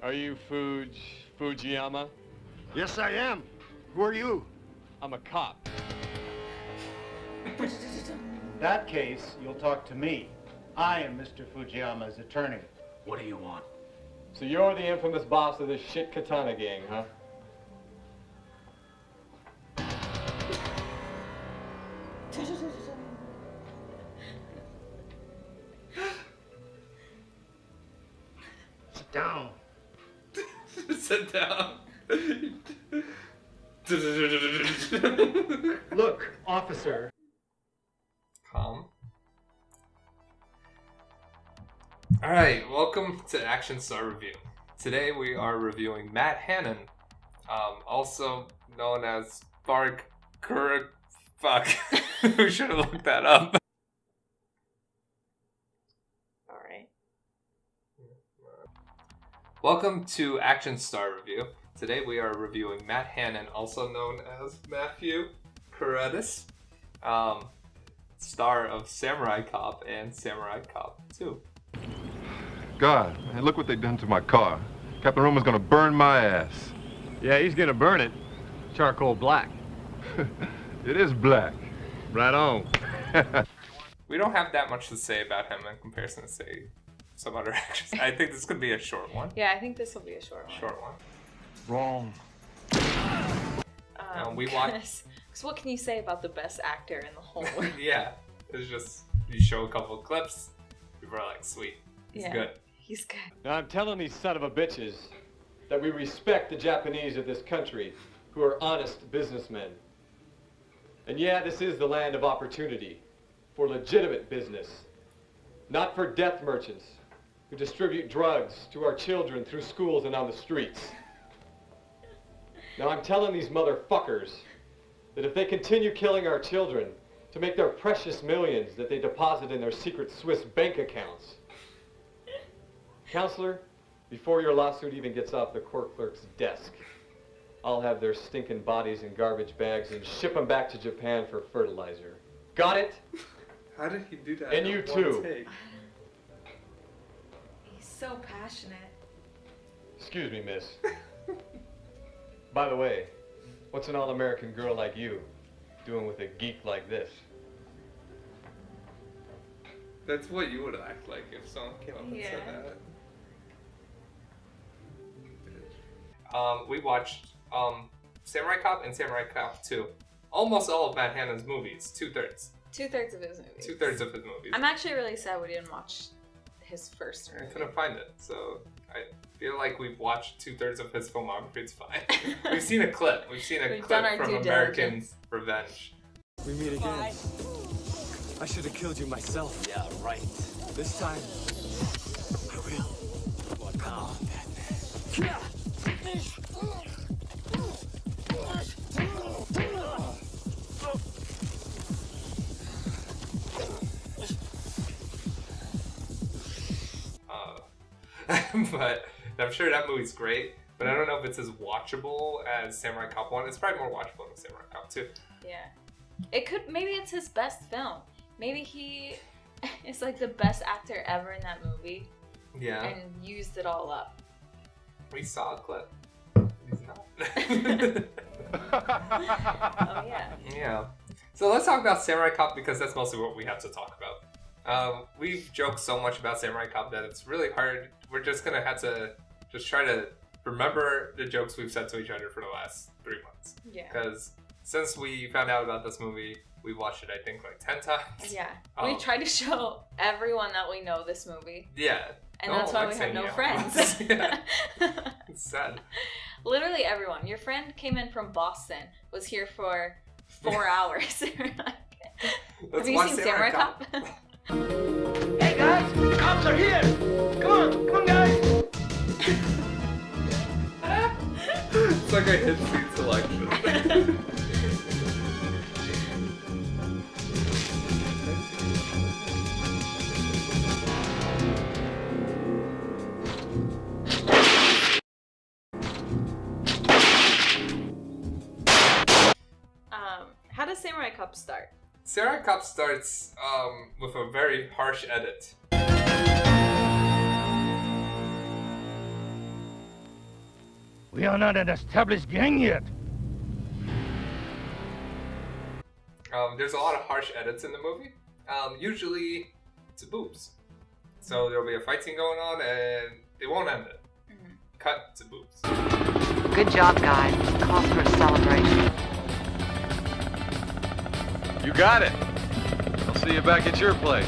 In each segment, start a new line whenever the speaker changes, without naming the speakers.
Are you Fujiyama?
Yes, I am. Who are you?
I'm a cop.
In that case, you'll talk to me. I am Mr. Fujiyama's attorney.
What do you want?
So you're the infamous boss of this shit katana gang, huh?
Sit down.
Sit down.
Look, officer.
Calm. Alright, welcome to Action Star Review. Today we are reviewing Matt Hannon, also known as Fuck. We should have looked that up.
Alright.
Welcome to Action Star Review. Today we are reviewing Matt Hannon, also known as Mathew Karedas, star of Samurai Cop and Samurai Cop 2.
God, man, look what they done to my car. Captain Roman's gonna burn my ass.
Yeah, he's gonna burn it. Charcoal black.
It is black.
Right on.
We don't have that much to say about him in comparison to, say, some other actors. I think this could be a short one.
Yeah, I think this will be a short one.
Short one.
Wrong.
We watched.
Because what can you say about the best actor in the whole world?
Yeah, it's just you show a couple of clips, people are like, sweet, he's good.
He's good.
Now I'm telling these son of a bitches that we respect the Japanese of this country who are honest businessmen. And yeah, this is the land of opportunity for legitimate business, not for death merchants who distribute drugs to our children through schools and on the streets. Now I'm telling these motherfuckers that if they continue killing our children to make their precious millions that they deposit in their secret Swiss bank accounts, Counselor, before your lawsuit even gets off the court clerk's desk, I'll have their stinking bodies in garbage bags and ship them back to Japan for fertilizer. Got it?
How did he do that?
And you too.
He's so passionate.
Excuse me, miss. By the way, what's an all-American girl like you doing with a geek like this?
That's what you would act like if someone came up and said that. We watched Samurai Cop and Samurai Cop 2. Almost all of Matt Hannon's movies. 2/3.
2/3 of his movies.
2/3 of his movies.
I'm actually really sad we didn't watch his first
I
movie.
couldn't find it, so I feel like we've watched 2/3 of his filmography. It's fine. We've seen a clip. We've seen a
We've
clip
done our
from
due
American
diligence.
Revenge.
We meet again. I should have killed you myself.
Yeah, right.
This time, I will.
Well, come on, Batman.
But I'm sure that movie's great. But I don't know if it's as watchable as Samurai Cop 1. It's probably more watchable than Samurai Cop 2.
Yeah. It could, maybe it's his best film. Maybe he is like the best actor ever in that movie.
Yeah.
And used it all up.
We saw a clip. He's not.
Oh yeah.
Yeah. So let's talk about Samurai Cop because that's mostly what we have to talk about. We've joked so much about Samurai Cop that it's really hard. We're just gonna have to just try to remember the jokes we've said to each other for the last 3 months.
Yeah.
Because since we found out about this movie, we watched it I think like 10 times.
Yeah. We try to show everyone that we know this movie.
Yeah.
And that's why we have no friends.
Yeah. It's sad.
Literally everyone. Your friend came in from Boston, was here for 4 hours. Have you seen Samurai Cop?
Hey guys, the cops are here! Come on guys!
It's like a hit seat selection.
How does Samurai Cop start?
Samurai Cop starts with a very harsh edit.
We are not an established gang yet.
There's a lot of harsh edits in the movie. Usually, it's boobs. So there'll be a fight scene going on, and they won't end it. Cut to boobs.
Good job, guys. Cause for a celebration.
You got it. I'll see you back at your place.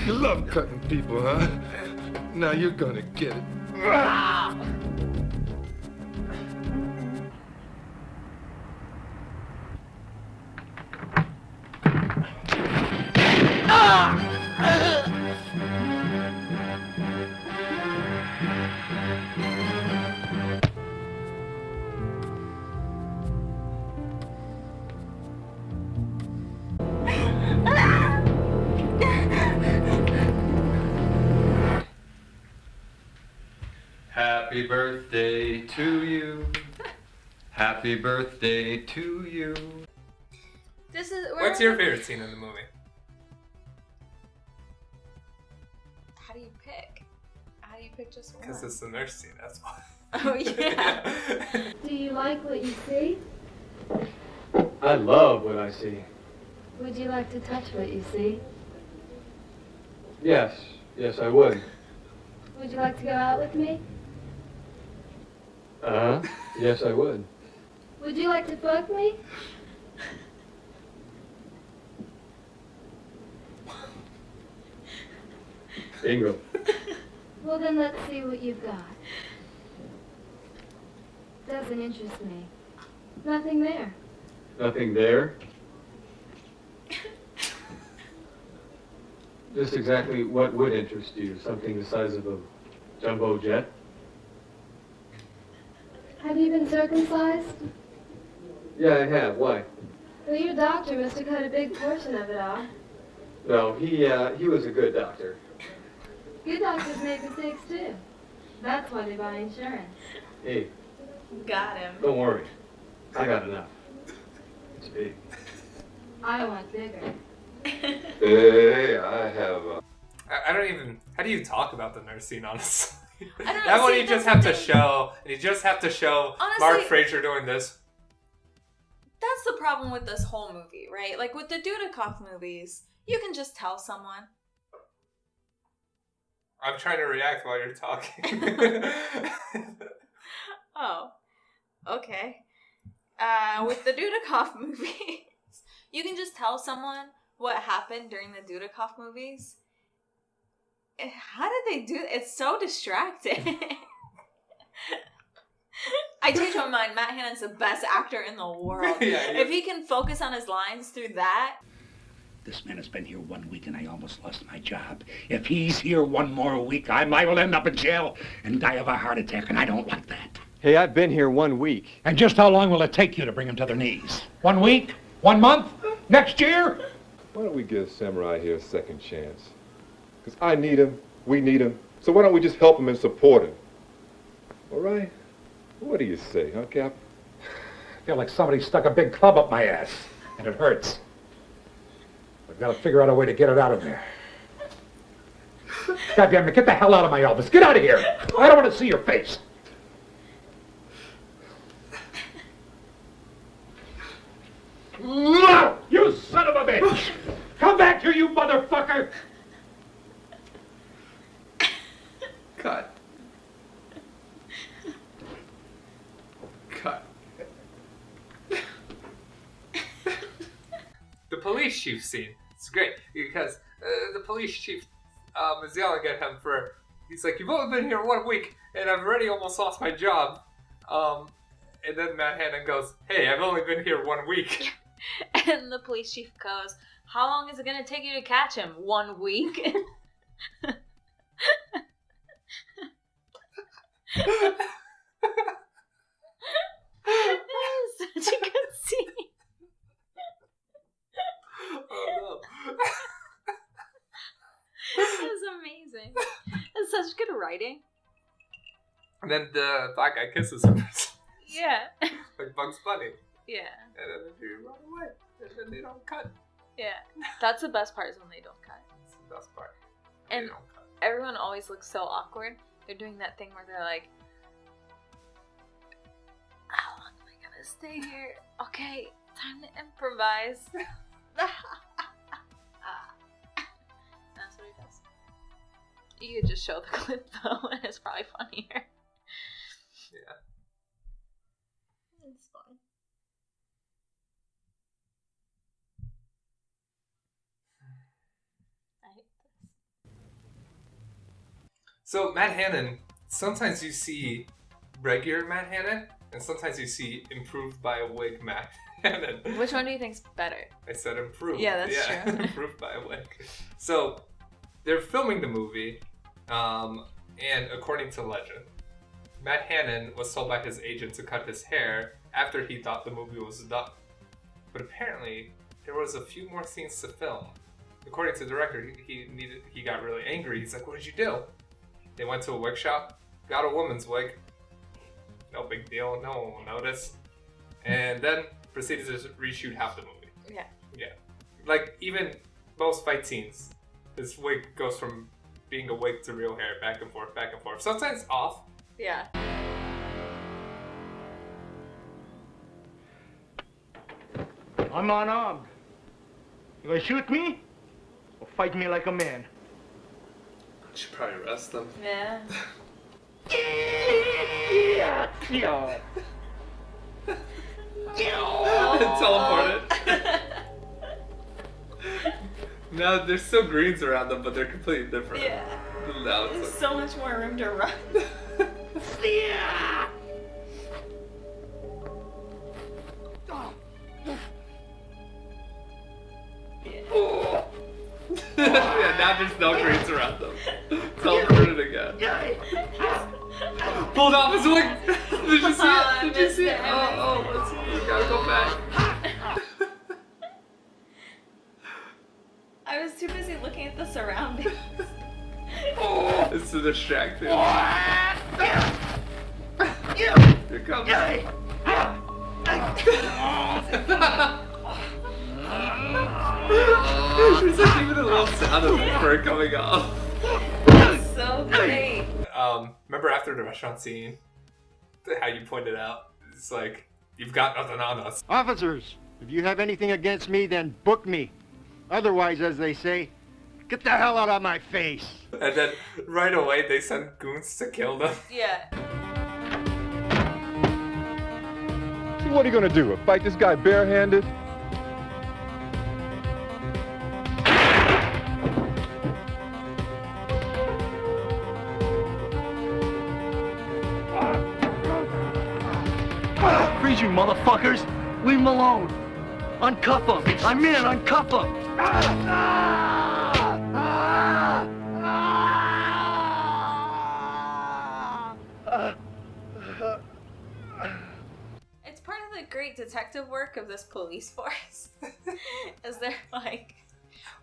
You love cutting people, huh? Now you're gonna get it.
Happy birthday to you. Happy birthday to you.
This is.
What's your favorite scene in the movie?
How do you pick? How do you pick just one?
Because it's the nurse scene, that's why.
Oh yeah.
Do you like what you see?
I love what I see.
Would you like to touch what you see?
Yes, I would.
Would you like to go out with me?
Yes, I would.
Would you like to fuck me?
Bingo.
Well, then let's see what you've got. Doesn't interest me. Nothing there.
Nothing there? Just exactly what would interest you? Something the size of a jumbo jet?
Have you been circumcised?
Yeah, I have. Why?
Well, your doctor must have cut a big portion of it off.
No, he was a good doctor.
Good doctors make mistakes too. That's why they buy insurance.
Hey,
Got him.
don't worry. I got enough. It's big.
I want bigger.
Hey, I have
I don't even. How do you talk about the nurse scene, honestly?
I don't know.
That one
See,
you just
that's
have
the
to
thing.
show, and you just have to show
Honestly-
Mark Fraser doing this.
That's the problem with this whole movie, right? Like with the Dudikoff movies, you can just tell someone.
I'm trying to react while you're talking.
Oh, okay. With the Dudikoff movies, you can just tell someone what happened during the Dudikoff movies. How did they do it? It's so distracting. I changed my mind. Matt Hannon's the best actor in the world.
Yeah,
If he can focus on his lines through that.
This man has been here 1 week and I almost lost my job. If he's here one more week, I will end up in jail and die of a heart attack, and I don't like that.
Hey, I've been here 1 week.
And just how long will it take you to bring him to their knees? 1 week? 1 month? Next year?
Why don't we give Samurai here a second chance? Because I need him, we need him, so why don't we just help him and support him? All right? What do you say, huh, Cap?
I feel like somebody stuck a big club up my ass, and it hurts. I've got to figure out a way to get it out of there. God damn it, get the hell out of my office. Get out of here. I don't want to see your face. You son of a bitch! Come back here, you motherfucker!
Cut. Cut. The police chief scene. It's great because the police chief is yelling at him for. He's like, "You've only been here 1 week, and I've already almost lost my job." And then Matt Hannon goes, "Hey, I've only been here 1 week."
And the police chief goes, "How long is it going to take you to catch him? 1 week?" That was such a good scene.
Oh
That was amazing. It's such good writing.
no! And then the black guy kisses him,
Yeah.
like Bugs Bunny.
Yeah.
And then you run away, and then they don't cut.
Yeah, that's the best part is when they don't cut.
That's the best part.
And
They don't cut.
everyone always looks so awkward. They're doing that thing where they're like, how long am I gonna stay here? Okay, time to improvise. That's what he does. You could just show the clip though, and it's probably funnier.
Yeah.
It's fun. I hate this.
So Matt Hannon, sometimes you see regular Matt Hannon, and sometimes you see improved by a wig Matt Hannon.
Which one do you think's better?
I said improved.
Yeah, that's true.
Improved by a wig. So they're filming the movie, and according to legend, Matt Hannon was told by his agent to cut his hair after he thought the movie was done. But apparently, there was a few more scenes to film. According to the director, he got really angry. He's like, "What did you do?" They went to a wig shop, got a woman's wig. No big deal, no one will notice. And then proceeded to reshoot half the movie.
Yeah.
Yeah. Like, even most fight scenes, his wig goes from being a wig to real hair, back and forth, back and forth. Sometimes off.
Yeah.
I'm unarmed. You gonna shoot me? Or fight me like a man?
Should probably arrest them.
Yeah.
Teleported. Now there's still greens around them, but they're completely different.
Yeah.
Now it's
There's
like,
so much more room to run.
yeah, now there's no greens around them. Teleported again. Pulled off his wig. Did you see it? Did you see it? Oh, let's see. We gotta go back.
I was too busy looking at the surroundings.
It's to distract him. Here it comes. There's like even a little sound of it for it coming off.
So great.
Remember after the restaurant scene, how you pointed out, it's like, you've got nothing on us.
Officers, if you have anything against me, then book me. Otherwise, as they say, get the hell out of my face.
And then right away they send goons to kill them.
Yeah.
So what are you gonna do? Fight this guy barehanded?
Freeze you motherfuckers! Leave him alone! Uncuff him! I mean it, uncuff him!
It's part of the great detective work of this police force. Is they're like,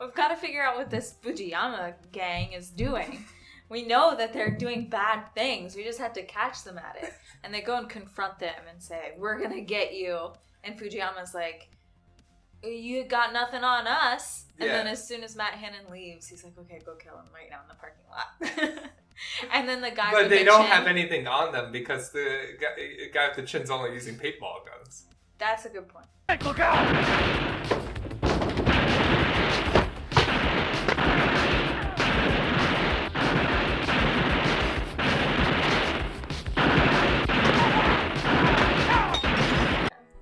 we've got to figure out what this Fujiyama gang is doing. We know that they're doing bad things. We just have to catch them at it. And they go and confront them and say, we're going to get you. And Fujiyama's like, you got nothing on us. And then as soon as Matt Hannon leaves, he's like, okay, go kill him right now in the parking lot. And then the guy
But
with
they
the
don't
chin,
have anything on them because the guy with the chin's only using paintball guns.
That's a good point.
Look out!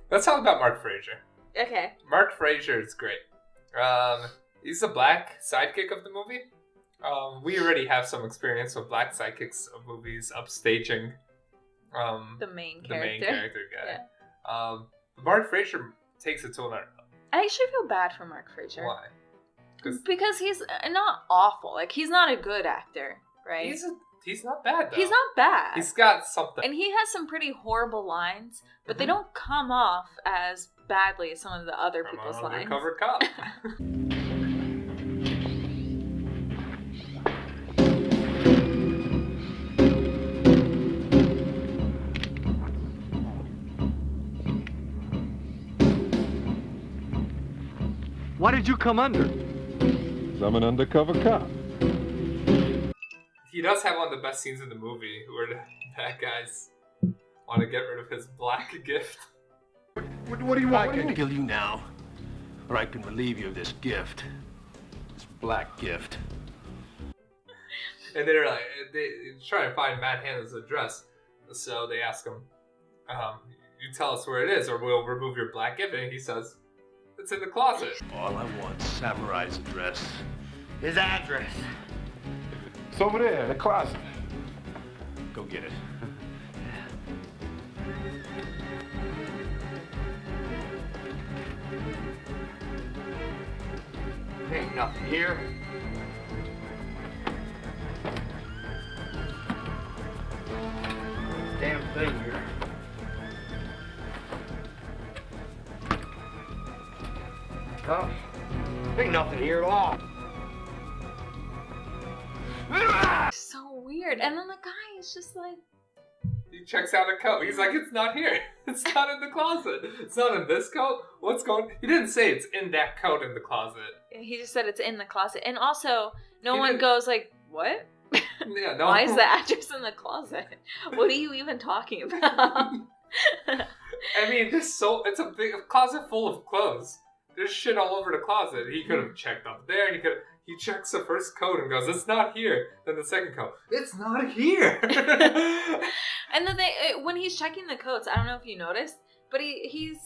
Let's talk about Mark Fraser.
Okay.
Mark Fraser is great. He's the black sidekick of the movie. We already have some experience with black sidekicks of movies upstaging
The main
the
character.
main character guy.
Yeah.
Mark Fraser takes it to another level.
I actually feel bad for Mark Fraser.
Why?
Because he's not awful. Like, he's not a good actor, right?
He's not bad though.
He's not bad.
He's got something.
And he has some pretty horrible lines, but they don't come off as badly as some of the other people's lines.
Undercover cop.
Why did you come under?
I'm an undercover cop.
He does have one of the best scenes in the movie where the bad guys want to get rid of his black gift.
What do you want?
I can kill you now, or I can relieve you of this gift. This black gift.
And they're like, they try to find Matt Hannon's address. So they ask him, you tell us where it is or we'll remove your black gift. And he says, it's in the closet.
All I want is Samurai's address.
His address.
It's over there in the closet.
Go get it.
Ain't nothing here. Damn thing here. Oh, ain't nothing here at all.
So weird. And then the guy is just like,
He checks out a coat. He's like, it's not here. It's not in the closet. It's not in this coat. What's going? He didn't say it's in that coat in the closet.
he just said it's in the closet. And also, no
He
one
didn't-
goes like, what?
Yeah, no.
Why is the address in the closet? What are you even talking about?
I mean, it's a big closet full of clothes. There's shit all over the closet. He could have checked up there. He checks the first coat and goes, it's not here. Then the second coat, it's not here.
And then when he's checking the coats, I don't know if you noticed, but he's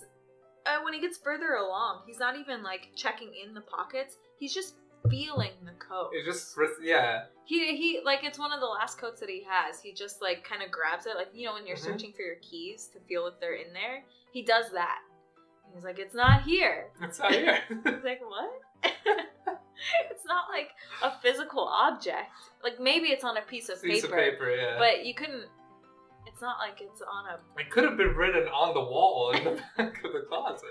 when he gets further along, he's not even like checking in the pockets. He's just feeling the coat.
It's just, yeah.
He like, it's one of the last coats that he has. He just like kind of grabs it, like, you know, when you're searching for your keys to feel if they're in there. He does that. And he's like, it's not here.
It's not here.
He's like, what? It's not like a physical object. Like, maybe it's on a piece of paper.
Yeah.
But you couldn't. It's not like it's on a.
It could have been written on the wall in the back of the closet.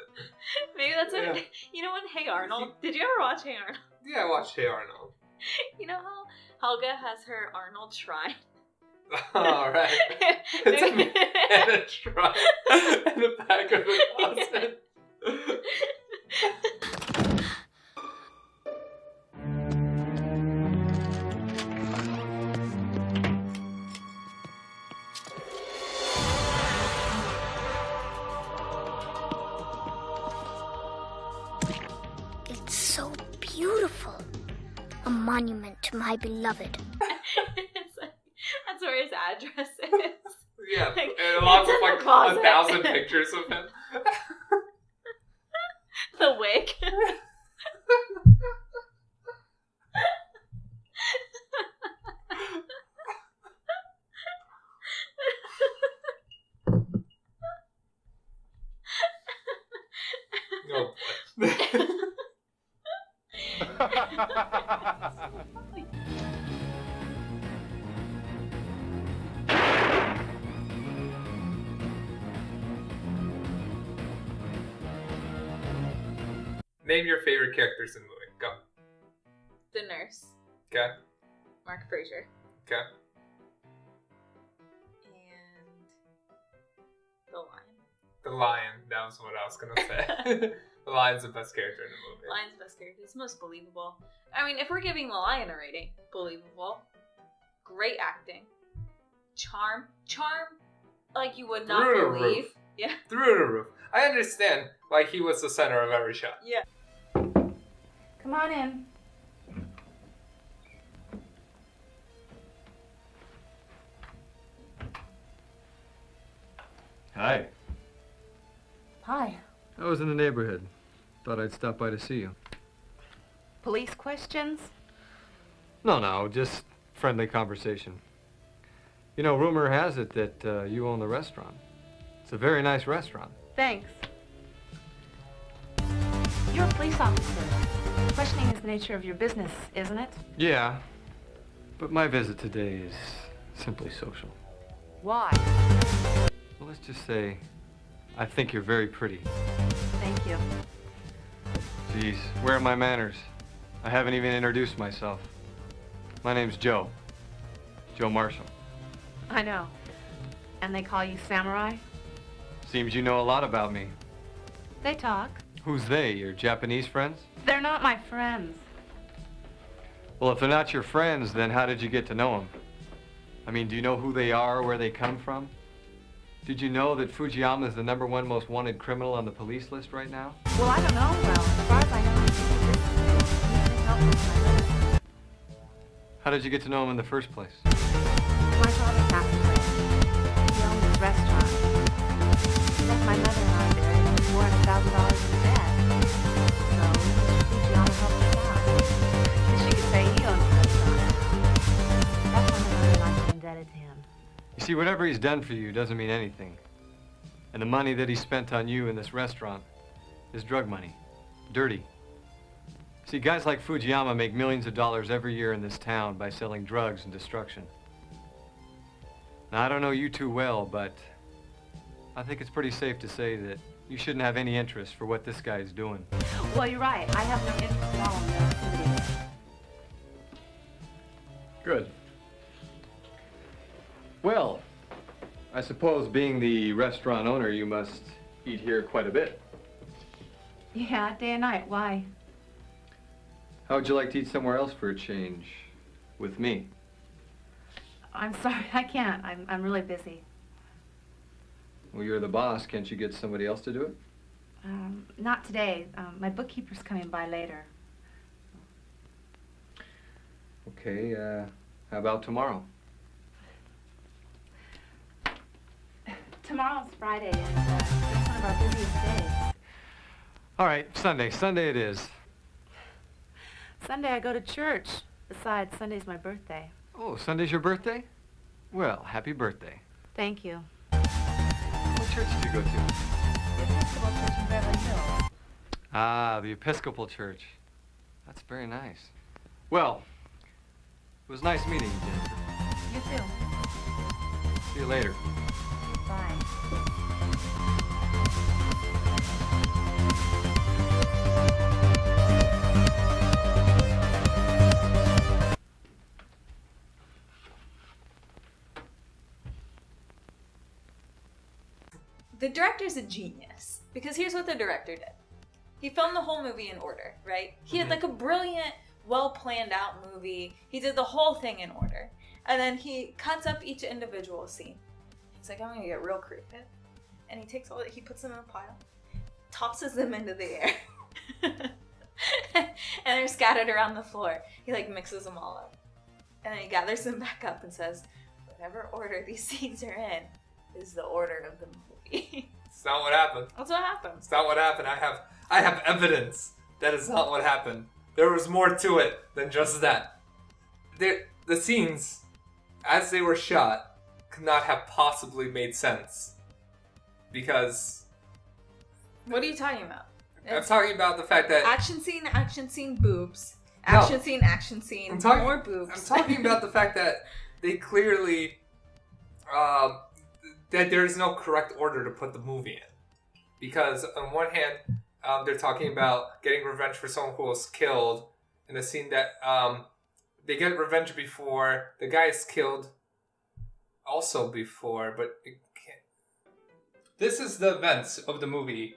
Maybe that's what.
Yeah.
You know, in Hey Arnold. Did you ever watch Hey Arnold?
Yeah, I watched Hey Arnold.
You know how Helga has her Arnold shrine?
Alright. It's a man and a shrine in the back of the closet.
It's so beautiful. A monument to my beloved.
That's where his address is.
Yeah,
Like,
and along
it's
with
in the
like
closet.
1,000 pictures of him.
The wig.
Oh boy. Name your favorite characters in the movie. Go.
The nurse.
Okay.
Mark Fraser.
Okay.
And the lion.
The lion. That was what I was gonna say. The lion's the best character in the movie.
Lion's best character. It's most believable. I mean, if we're giving the lion a rating, believable. Great acting. Charm. Like you would not
Through the
believe.
roof.
Yeah.
Through the roof. I understand why he was the center of every shot.
Yeah.
Come on in.
Hi.
Hi.
I was in the neighborhood. Thought I'd stop by to see you.
Police questions?
No, just friendly conversation. You know, rumor has it that you own the restaurant. It's a very nice restaurant.
Thanks. You're a police officer. Questioning is the nature of your business, isn't it?
Yeah, but my visit today is simply social.
Why?
Well, let's just say, I think you're very pretty.
Thank you.
Geez, where are my manners? I haven't even introduced myself. My name's Joe. Joe Marshall.
I know. And they call you Samurai?
Seems you know a lot about me.
They talk.
Who's they, your Japanese friends?
They're not my friends.
Well, if they're not your friends, then how did you get to know them? I mean, do you know who they are, where they come from? Did you know that Fujiyama is the #1 most wanted criminal on the police list right now?
Well, I don't know. Well, as far as I know, he's help with my mother.
How did you get to know him in the first place?
My father passed away. He owned this restaurant. He left my mother and I there with $400,000 in debt. So Mr. Fujiyama helped us out. Guess you could say he owns the restaurant. That's why my mother and I are indebted to him.
You see, whatever he's done for you doesn't mean anything. And the money that he spent on you in this restaurant is drug money. Dirty. See, guys like Fujiyama make millions of dollars every year in this town by selling drugs and destruction. Now, I don't know you too well, but I think it's pretty safe to say that you shouldn't have any interest for what this guy is doing.
Well, you're right. I have no interest at all in their activities.
Good. Well, I suppose being the restaurant owner, you must eat here quite a bit.
Yeah, day and night. Why?
How would you like to eat somewhere else for a change? With me?
I'm sorry, I can't. I'm really busy.
Well, you're the boss. Can't you get somebody else to do it?
Not today. My bookkeeper's coming by later.
Okay, how about tomorrow?
Tomorrow's Friday, and it's one of our busiest days.
All right, Sunday. Sunday it is.
Sunday I go to church. Besides, Sunday's my birthday.
Oh, Sunday's your birthday? Well, happy birthday.
Thank you.
What church did you go to?
The Episcopal Church in Beverly Hills.
Ah, the Episcopal Church. That's very nice. Well, it was nice meeting you, Jennifer.
You too.
See you later.
Bye.
The director's a genius, because here's what the director did. He filmed the whole movie in order, right? He had like a brilliant, well planned out movie. He did the whole thing in order. And then he cuts up each individual scene. He's like, I'm gonna get real creative. And he takes all, he puts them in a pile, tosses them into the air. And they're scattered around the floor. He like mixes them all up. And then he gathers them back up and says, whatever order these scenes are in is the order of the movie.
It's not what happened.
That's what happened.
It's not what happened. I have evidence that is not what happened. There was more to it than just that. The scenes, as they were shot, could not have possibly made sense. Because...
What are you talking about?
I'm talking about the fact that...
Action scene, boobs. Action scene, more boobs.
I'm talking about the fact that they clearly... that there's no correct order to put the movie in. Because on one hand, they're talking about getting revenge for someone who was killed in a scene that they get revenge before the guy is killed also before, but it can't. This is the events of the movie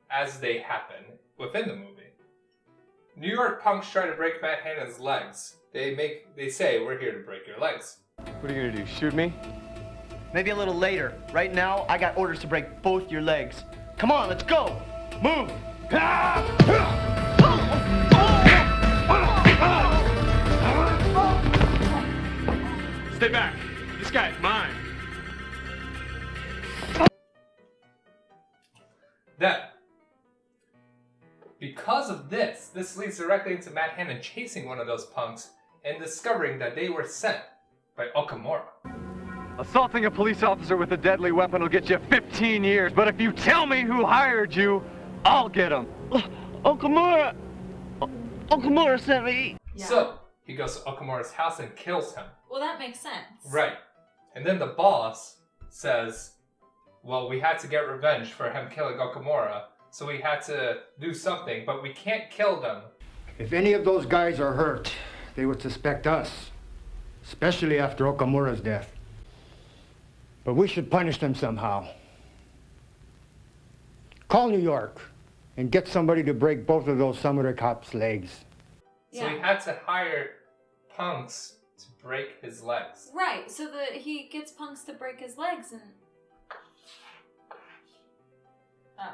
as they happen within the movie. New York punks try to break Matt Hannon's legs. They say, we're here to break your legs.
What are you gonna do, shoot me?
Maybe a little later. Right now, I got orders to break both your legs. Come on, let's go! Move!
Stay back. This guy's mine.
Then, because of this leads directly into Matt Hannon chasing one of those punks and discovering that they were sent by Okamura.
Assaulting a police officer with a deadly weapon will get you 15 years, but if you tell me who hired you, I'll get him.
Okamura sent me.
Yeah.
So, he goes to Okamura's house and kills him.
Well, that makes sense.
Right. And then the boss says, well, we had to get revenge for him killing Okamura, so we had to do something, but we can't kill them.
If any of those guys are hurt, they would suspect us, especially after Okamura's death. But we should punish them somehow. Call New York. and get somebody to break both of those samurai cops' legs.
So he had to hire punks to break his legs.
Right, so that he gets punks to break his legs and... Oh.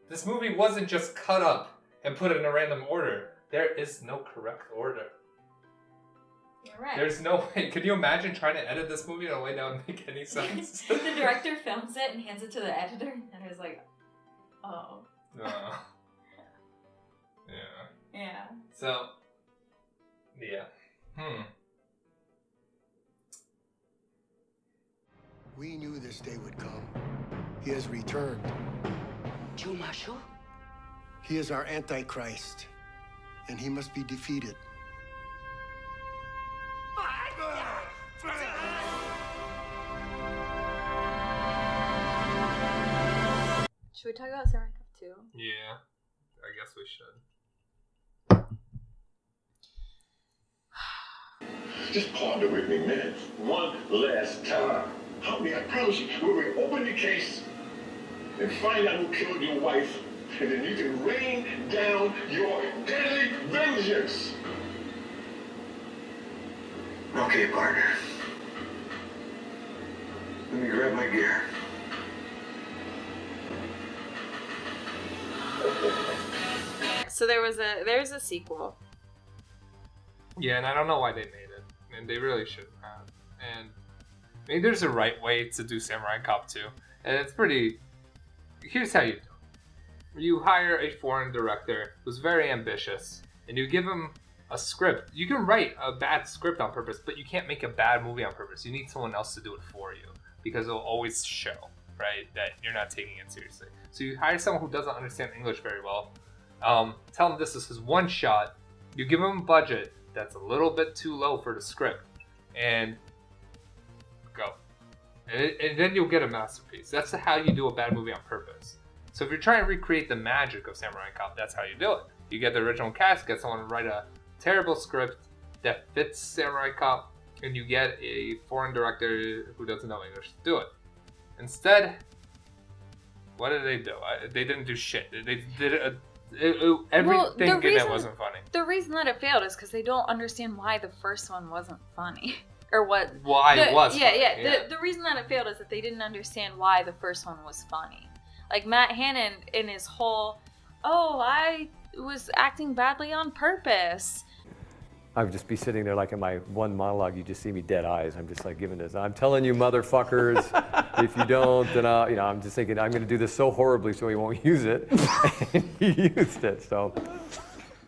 This movie wasn't just cut up and put in a random order. There is no correct order.
You're right.
There's no way. Can you imagine trying to edit this movie in a way that would make any sense?
The director films it and hands it to the editor, and is like, oh.
Yeah.
Yeah.
So, yeah.
We knew this day would come. He has returned.
Jumashu?
He is our Antichrist, and he must be defeated.
Should we talk about Samurai Cop 2?
Yeah, I guess we should.
Just partner with me, man. One last time. Homie, I promise you, we will open the case and find out who killed your wife, and then you can rain down your deadly vengeance. Okay, partner. Let me grab my gear.
So there's a sequel.
Yeah, and I don't know why they made it. And they really shouldn't have. And maybe there's a right way to do Samurai Cop 2. And it's pretty... Here's how you do it. You hire a foreign director who's very ambitious, and you give him a script. You can write a bad script on purpose, but you can't make a bad movie on purpose. You need someone else to do it for you, because it'll always show, right, that you're not taking it seriously. So you hire someone who doesn't understand English very well. Tell him this is his one shot. You give him a budget that's a little bit too low for the script, and go. And then you'll get a masterpiece. That's how you do a bad movie on purpose. So if you're trying to recreate the magic of Samurai Cop, that's how you do it. You get the original cast, get someone to write a terrible script that fits Samurai Cop, and you get a foreign director who doesn't know English to do it. Instead, what did they do? They didn't do shit. They did everything in it wasn't funny.
The reason that it failed is because they don't understand why the first one wasn't funny. Or what...
Why it was funny.
Yeah. The reason that it failed is that they didn't understand why the first one was funny. Like Matt Hannon in his whole, I was acting badly on purpose.
I would just be sitting there like in my one monologue, you just see me dead eyes. I'm just like giving this, I'm telling you motherfuckers, if you don't, then I'm just thinking I'm gonna do this so horribly so he won't use it. And he used it, so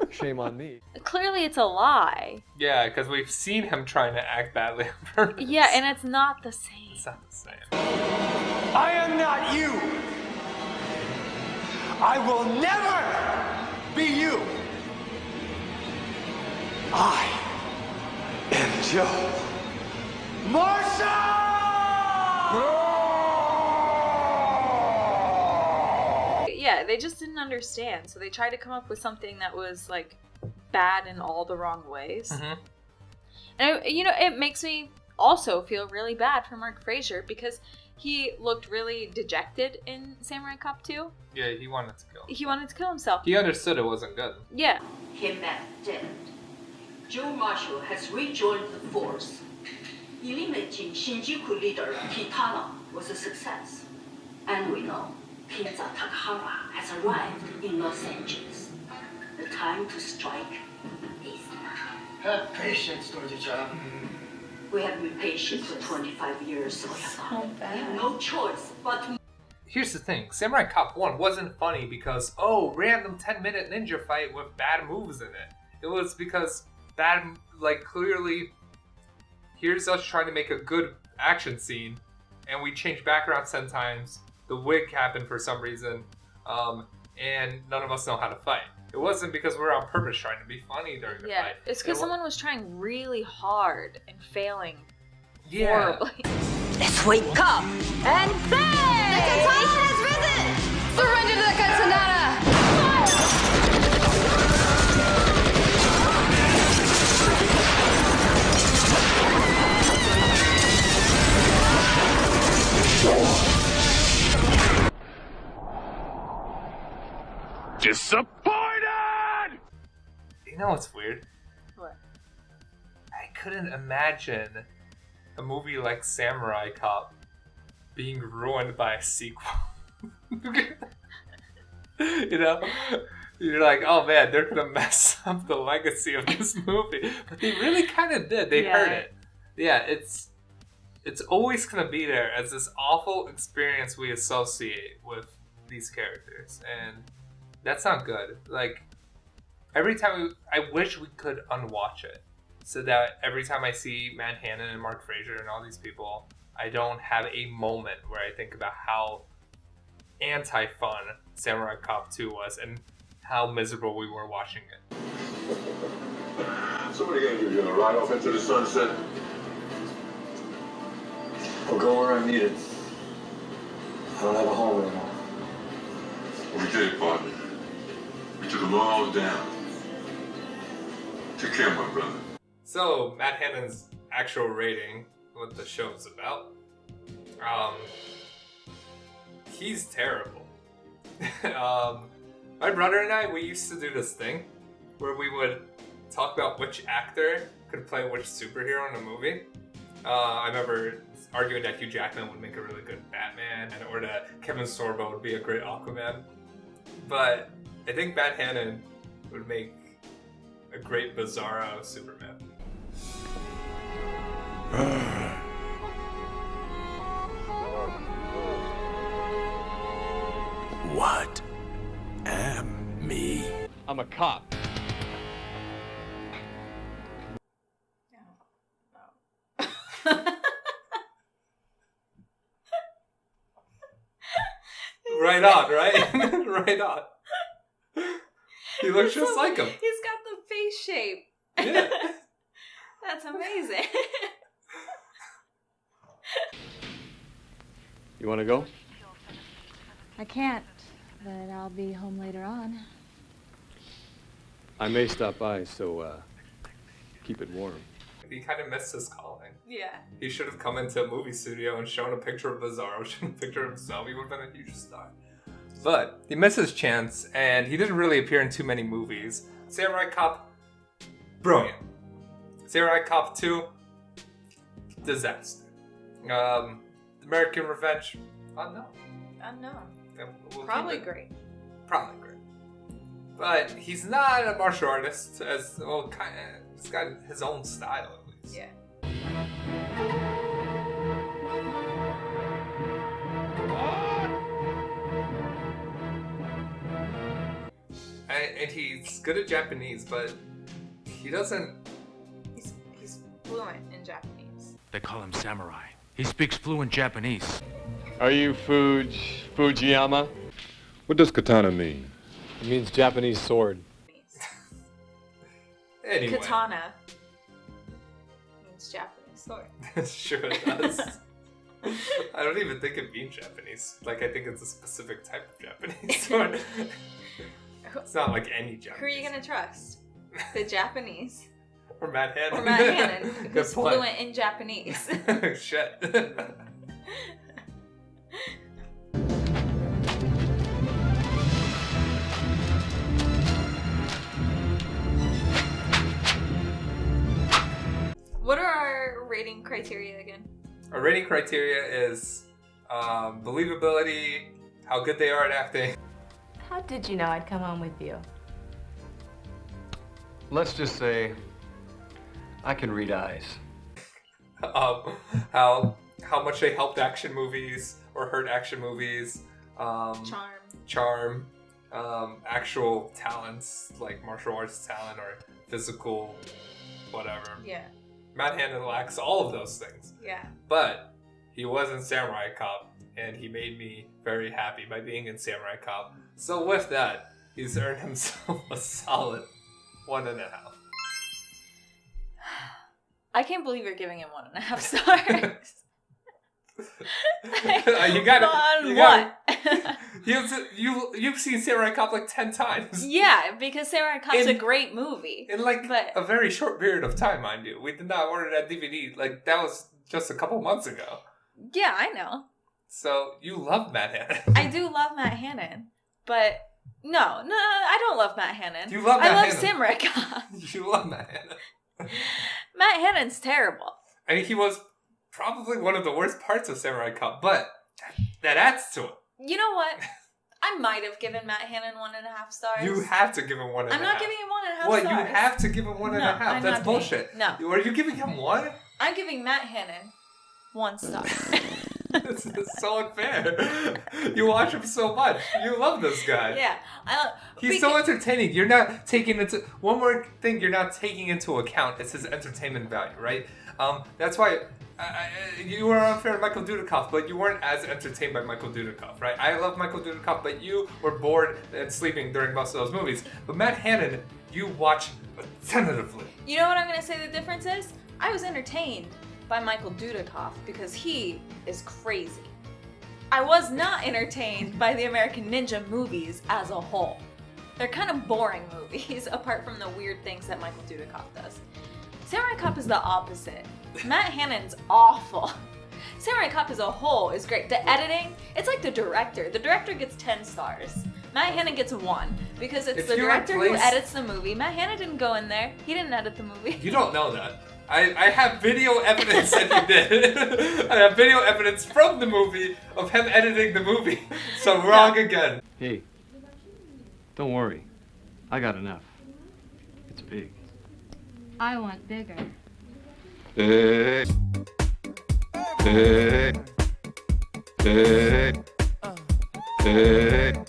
shame on me.
Clearly it's a lie.
Yeah, because we've seen him trying to act badly on purpose.
Yeah, and it's not the same.
It's not the same.
I am not you. I will never be you. I am Joe Marshall!
Yeah, they just didn't understand, so they tried to come up with something that was like bad in all the wrong ways.
Mm-hmm.
And it makes me also feel really bad for Mark Fraser because he looked really dejected in Samurai Cop 2.
Yeah, he wanted to kill himself.
He wanted to kill himself.
He understood it wasn't good.
Yeah.
Came back dead. Joe Marshall has rejoined the force. Eliminating Shinjuku leader Kitano was a success. And we know Kinza Takahara has arrived in Los Angeles. The time to strike is now.
Have patience, Dorji-chan.
We have been patient for 25 years, so we have no choice but to...
Here's the thing, Samurai Cop 1 wasn't funny because, random 10-minute ninja fight with bad moves in it. It was because clearly, here's us trying to make a good action scene, and we changed backgrounds 10 times, the wig happened for some reason, and none of us know how to fight. It wasn't because we're on purpose trying to be funny during the fight.
It's because someone was trying really hard and failing
horribly.
Let's wake up and say! The Temptation has risen! Surrender to the Katsunada!
Disappointed!
You know what's weird?
What?
I couldn't imagine a movie like Samurai Cop being ruined by a sequel. You know? You're like, oh man, they're gonna mess up the legacy of this movie. But they really kind of did. They heard it. Yeah, it's always gonna be there as this awful experience we associate with these characters. And that's not good. Like, every time I wish we could unwatch it. So that every time I see Matt Hannon and Mark Fraser and all these people, I don't have a moment where I think about how anti-fun Samurai Cop 2 was and how miserable we were watching it.
So what are you gonna do? You're gonna ride off into the sunset?
I'll go where I'm needed. I don't have a home anymore.
Well, we did it, partner. We took them all down. Take care, my brother.
So, Matt Hannon's actual rating, what the show is about, he's terrible. My brother and I, we used to do this thing where we would talk about which actor could play which superhero in a movie. I remember arguing that Hugh Jackman would make a really good Batman, or that Kevin Sorbo would be a great Aquaman. But I think Matt Hannon would make a great Bizarro Superman.
What am me?
I'm a cop.
Right on, right? Right on. He looks just like him.
He's got the face shape.
Yeah.
That's amazing.
You want to go?
I can't, but I'll be home later on.
I may stop by, so keep it warm.
He kind of missed his calling.
Yeah.
He should have come into a movie studio and shown a picture of Bizarro, shown a picture of himself. He would have been a huge star. But he missed his chance, and he didn't really appear in too many movies. Samurai Cop, brilliant. Samurai Cop 2, disaster. American Revenge, unknown.
Unknown.
We'll
Probably
keep it.
great.
Probably great. But he's not a martial artist, as well. He's got his own style at least.
Yeah.
And he's good at Japanese, but he doesn't.
He's fluent in Japanese.
They call him Samurai. He speaks fluent Japanese.
Are you Fujiyama?
What does katana mean?
It means Japanese sword.
Anyway.
Katana means Japanese sword.
Sure it does. I don't even think it means Japanese. Like, I think it's a specific type of Japanese sword. It's not like any Japanese.
Who are you gonna trust? The Japanese?
Or Matt Hannon.
Or Matt Hannon,
Good
who's
point.
fluent in Japanese.
Shit.
What are our rating criteria again?
Our rating criteria is believability, how good they are at acting.
How did you know I'd come home with you?
Let's just say I can read eyes.
How much they helped action movies or hurt action movies. Charm. Actual talents like martial arts talent or physical whatever.
Yeah.
Matt Hannon lacks all of those things.
Yeah.
But he was in Samurai Cop, and he made me very happy by being in Samurai Cop. So with that, he's earned himself a solid 1.5.
I can't believe you're giving him 1.5 stars.
You've seen Samurai Cop like 10 times.
Yeah, because Samurai Cop's a great movie.
In a very short period of time, mind you. We did not order that DVD. Like, that was just a couple months ago.
Yeah, I know.
So, you love Matt Hannon.
I do love Matt Hannon, but No, I don't love Matt Hannon.
You love Matt
I love
Hannon.
Samurai Cop.
You love Matt Hannon.
Matt Hannon's terrible.
I mean, he was probably one of the worst parts of Samurai Cop, but that adds to it.
You know what? I might have given Matt Hannon 1.5 stars.
You have to give him 1.5.
I'm not giving him 1.5
What?
stars.
You have to give him 1.5.
I'm
That's
not
bullshit.
giving- no.
Are you giving him 1?
I'm giving Matt Hannon 1 star.
This is so unfair. You watch him so much. You love this guy.
Yeah,
He's so entertaining. You're not taking into one more thing. You're not taking into account is his entertainment value, right? That's why you were unfair to Michael Dudikoff, but you weren't as entertained by Michael Dudikoff, right? I love Michael Dudikoff, but you were bored and sleeping during most of those movies. But Matt Hannon, you watch attentively.
You know what I'm going to say the difference is? I was entertained by Michael Dudikoff because he is crazy. I was not entertained by the American Ninja movies as a whole. They're kind of boring movies, apart from the weird things that Michael Dudikoff does. Samurai Cop is the opposite. Matt Hannon's awful. Samurai Cop as a whole is great. The editing, it's like the director. The director gets 10 stars. Matt Hannon gets 1 because it's the director who edits the movie. Matt Hannon didn't go in there. He didn't edit the movie.
You don't know that. I have video evidence that he did. I have video evidence from the movie of him editing the movie. So wrong again.
Hey, don't worry. I got enough. It's big.
I want bigger.
Hey. Hey. Hey. Hey.